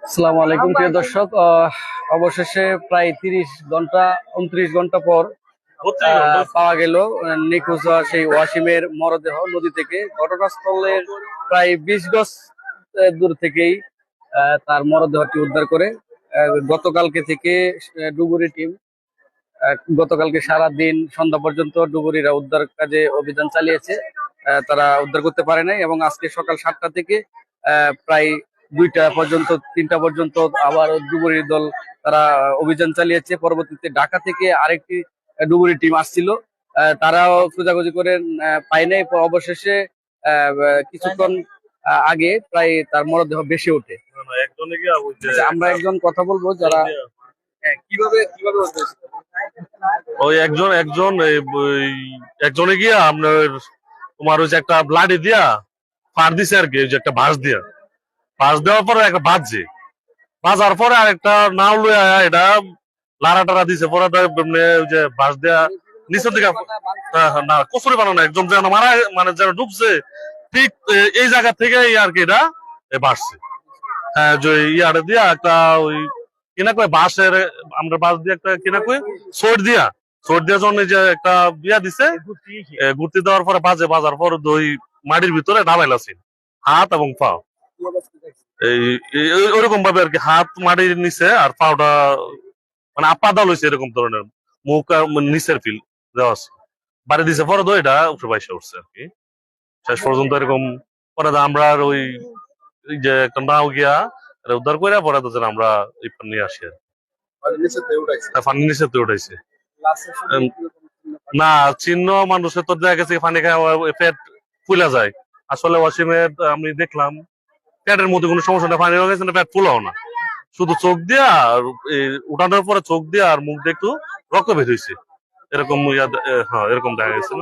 আসসালামু আলাইকুম প্রিয় দর্শক, অবশেষে প্রায় 29 ঘন্টা পর পাওয়া গেল নিখোঁজ হওয়া সেই ওয়াসিমের মরদেহ নদী থেকে। ঘটনাস্থলের প্রায় 20 গজ দূর থেকেই তার মরদেহটি উদ্ধার করে গতকালকে থেকে ডুবুরি টিম গতকালকে সারা দিন সন্ধ্যা পর্যন্ত ডুবুরিরা উদ্ধার কাজে অভিযান চালিয়েছে। তারা উদ্ধার করতে পারে নাই এবং আজকে সকাল 7টা থেকে প্রায় 2টা পর্যন্ত 3টা পর্যন্ত আবার ডুবুরি দল তারা অভিযান চালিয়েছে। পরবর্তীতে ঢাকা থেকে আরেকটি ডুবুরি টিম আসছিল, তারাও খোঁজাখুঁজি করে পায় নাই। অবশেষে কিছুক্ষণ আগে প্রায় তার মরদেহ ভেসে ওঠে। আচ্ছা, আমরা একজন কথা বলবো যারা কিভাবে কিভাবে ওই একজন একজন একজনে গিয়া আপনার তোমার ওই যে একটা ব্লাডি দিয়া ফার দিছে আর কি, ওই যে একটা বাঁশ দিয়া, বাঁশ দেওয়ার পরে একটা বাজছে, বাজার পরে আর একটা নাও লইয়া এটা লারা টারা দিছে পরে ওই যে বাঁশ দেয়া নিচের দিকে না কচুরি বানানো একজন যেন মারা মানে যেন ডুবছে ঠিক এই জায়গা থেকে আর কি এটা বাড়ছে। হ্যাঁ, যে ইয়ারে দিয়া একটা ওই কিনা কয় বাঁশের, আমরা বাঁশ দিয়ে একটা কিনা কই সোট দিয়া জন্য যে একটা বিয়া দিছে, ঘুরতে দেওয়ার পরে বাজার পর ওই মাটির ভিতরে ডাবাইলাছে হাত এবং পা, এই ওরকম ভাবে আর কি, হাত মাটির নিচে আর পাওটা মানে আপা দল হয়েছে এরকম ধরনের, মুখ নিচের ফিল দেওয়া আছে, বাড়ি দিছে পরে তো এটা উপরে বাইসে উঠছে আর কি। শেষ পর্যন্ত এরকম পরে আমরা ওই যে একটা নাও গিয়া উদ্ধার করে পরে তো আমরা নিয়ে আসি আর পানির নিচে তো উঠাইছে। না চিহ্ন মানুষের তো দেখা গেছে পানি খাওয়া পেট ফুলা যায়। আসলে ওয়াসিমের আমি দেখলাম পেটের মধ্যে কোনো সমস্যা নেই, পানি হয়ে গেছে না, পেট ফুলাও না, শুধু চোখ দিয়া উঠানোর পরে চোখ দিয়া আর মুখ দিয়ে একটু রক্ত বের হয়েছে এরকম। হ্যাঁ, এরকম দেখা গেছিল।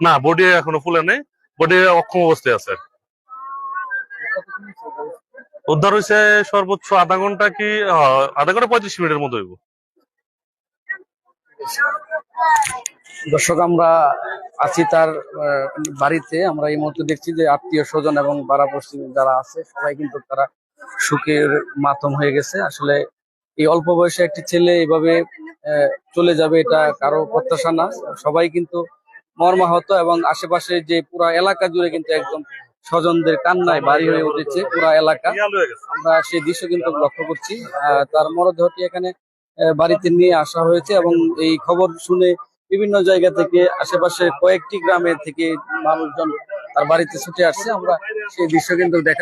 না বডি এখনো ফুলে নেই, বডি অক্ষম অবস্থায় আছে। উদ্ধার হয়েছে সর্বোচ্চ আধা ঘন্টা কি আধা ঘন্টা 35 মিনিটের মতো হইব। দর্শক, আমরা আছি তার বাড়িতে। আমরা এই মুহূর্তে দেখছি যে আত্মীয় স্বজন এবং পাড়াপড়শি যারা আছে সবাই কিন্তু তারা শোকের মাতম হয়ে গেছে। আসলে এই অল্প বয়সে একটি ছেলে এভাবে চলে যাবে এটা কারো প্রত্যাশা না। সবাই কিন্তু মর্মাহত এবং আশেপাশে যে পুরা এলাকা জুড়ে কিন্তু একদম স্বজনদের কান্নায় বাড়ি হয়ে উঠেছে পুরা এলাকা। আমরা সেই দৃশ্য কিন্তু লক্ষ্য করছি। তার মরদেহটি এখানে বাড়িতে নিয়ে আসা হয়েছে এবং এই খবর শুনে বিভিন্ন জায়গা থেকে আশেপাশে কয়েকটি গ্রামে থেকে মানুষজন তার বাড়িতে ছুটে আসছে। আমরা সেই দৃশ্য কিন্তু দেখা